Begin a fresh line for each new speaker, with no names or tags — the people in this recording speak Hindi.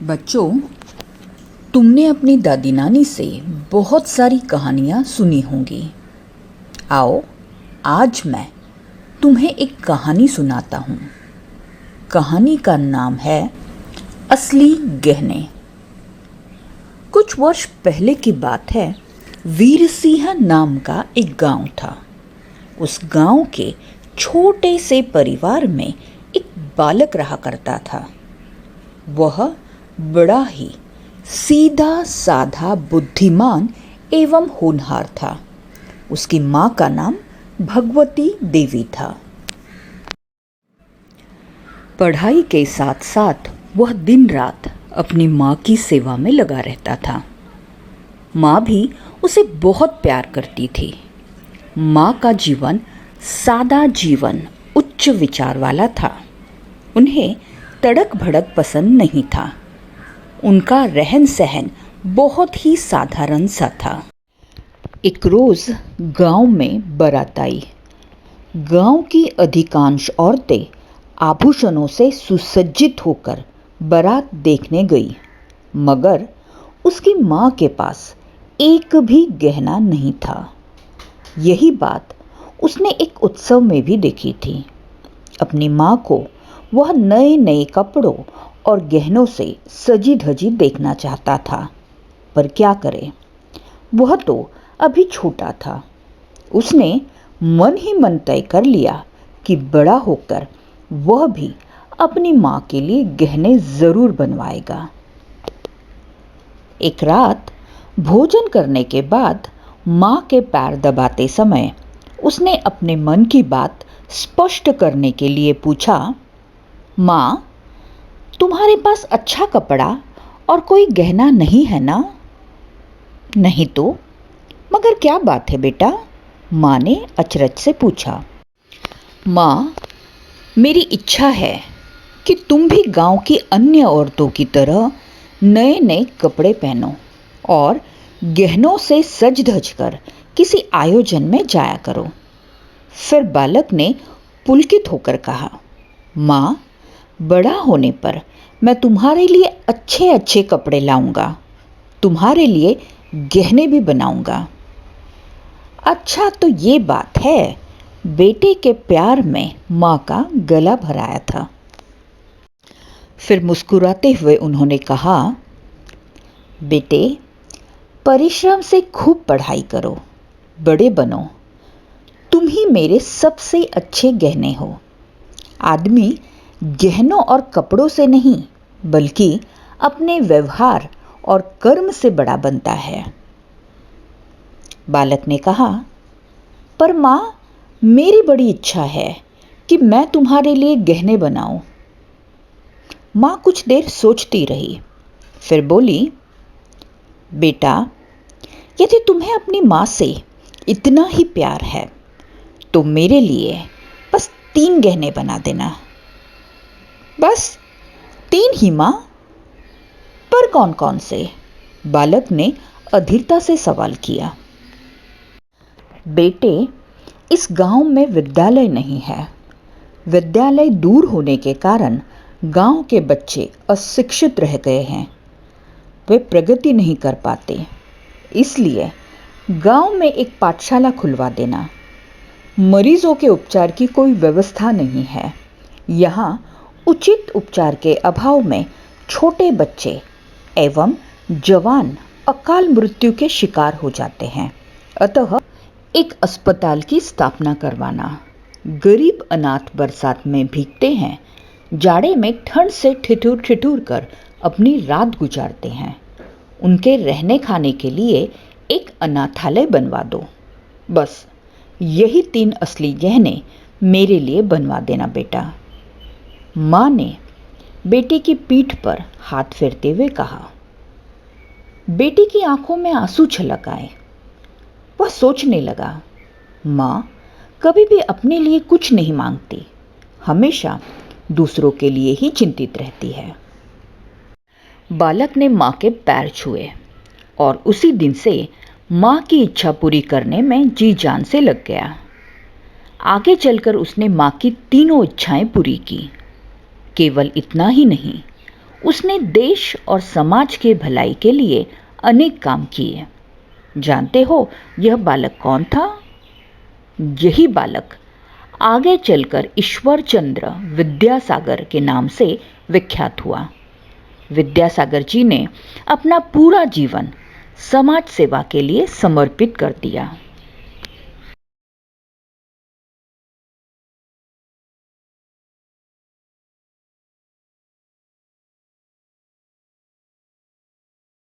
बच्चों, तुमने अपनी दादी नानी से बहुत सारी कहानियाँ सुनी होंगी। आओ, आज मैं तुम्हें एक कहानी सुनाता हूँ। कहानी का नाम है असली गहने। कुछ वर्ष पहले की बात है। वीर सिंह नाम का एक गांव था। उस गांव के छोटे से परिवार में एक बालक रहा करता था। वह बड़ा ही सीधा साधा, बुद्धिमान एवं होनहार था। उसकी माँ का नाम भगवती देवी था। पढ़ाई के साथ साथ वह दिन रात अपनी माँ की सेवा में लगा रहता था। माँ भी उसे बहुत प्यार करती थी। माँ का जीवन सादा जीवन, उच्च विचार वाला था। उन्हें तड़क भड़क पसंद नहीं था। उनका रहन सहन बहुत ही साधारण सा था। एक रोज गांव में बारात आई। गांव की अधिकांश औरतें आभूषणों से सुसज्जित होकर बारात देखने गई, मगर उसकी माँ के पास एक भी गहना नहीं था। यही बात उसने एक उत्सव में भी देखी थी। अपनी माँ को वह नए नए कपड़ों और गहनों से सजी धजी देखना चाहता था, पर क्या करे, वह तो अभी छोटा था। उसने मन ही मन तय कर लिया कि बड़ा होकर वह भी अपनी माँ के लिए गहने जरूर बनवाएगा। एक रात भोजन करने के बाद माँ के पैर दबाते समय उसने अपने मन की बात स्पष्ट करने के लिए पूछा, माँ, तुम्हारे पास अच्छा कपड़ा और कोई गहना नहीं है ना? नहीं तो? मगर क्या बात है बेटा? माँ ने अचरज से पूछा। माँ, मेरी इच्छा है कि तुम भी गांव की अन्य औरतों की तरह नए नए कपड़े पहनो और गहनों से सज धज कर किसी आयोजन में जाया करो। फिर बालक ने पुलकित होकर कहा, माँ, बड़ा होने पर मैं तुम्हारे लिए अच्छे अच्छे कपड़े लाऊंगा, तुम्हारे लिए गहने भी बनाऊंगा। अच्छा तो ये बात है। बेटे के प्यार में माँ का गला भराया था। फिर मुस्कुराते हुए उन्होंने कहा, बेटे, परिश्रम से खूब पढ़ाई करो, बड़े बनो। तुम ही मेरे सबसे अच्छे गहने हो। आदमी गहनों और कपड़ों से नहीं, बल्कि अपने व्यवहार और कर्म से बड़ा बनता है। बालक ने कहा, पर माँ, मेरी बड़ी इच्छा है कि मैं तुम्हारे लिए गहने बनाऊं। माँ कुछ देर सोचती रही, फिर बोली, बेटा, यदि तुम्हें अपनी माँ से इतना ही प्यार है तो मेरे लिए बस 3 गहने बना देना। बस 3 ही माँ? पर कौन कौन से? बालक ने अधीरता से सवाल किया। बेटे, इस गांव में विद्यालय नहीं है। विद्यालय दूर होने के कारण गांव के बच्चे अशिक्षित रह गए हैं। वे प्रगति नहीं कर पाते। इसलिए गांव में एक पाठशाला खुलवा देना। मरीजों के उपचार की कोई व्यवस्था नहीं है। यहाँ उचित उपचार के अभाव में छोटे बच्चे एवं जवान अकाल मृत्यु के शिकार हो जाते हैं। अतः एक अस्पताल की स्थापना करवाना। गरीब अनाथ बरसात में भीगते हैं, जाड़े में ठंड से ठिठुर ठिठुर कर अपनी रात गुजारते हैं। उनके रहने खाने के लिए एक अनाथालय बनवा दो। बस यही 3 असली गहने मेरे लिए बनवा देना बेटा। माँ ने बेटे की पीठ पर हाथ फेरते हुए कहा। बेटे की आंखों में आंसू छलक आए। वह सोचने लगा, माँ कभी भी अपने लिए कुछ नहीं मांगती, हमेशा दूसरों के लिए ही चिंतित रहती है। बालक ने माँ के पैर छुए और उसी दिन से माँ की इच्छा पूरी करने में जी जान से लग गया। आगे चलकर उसने माँ की तीनों इच्छाएं पूरी की। केवल इतना ही नहीं, उसने देश और समाज के भलाई के लिए अनेक काम किए। जानते हो यह बालक कौन था? यही बालक आगे चलकर ईश्वरचंद्र विद्यासागर के नाम से विख्यात हुआ। विद्यासागर जी ने अपना पूरा जीवन समाज सेवा के लिए समर्पित कर दिया।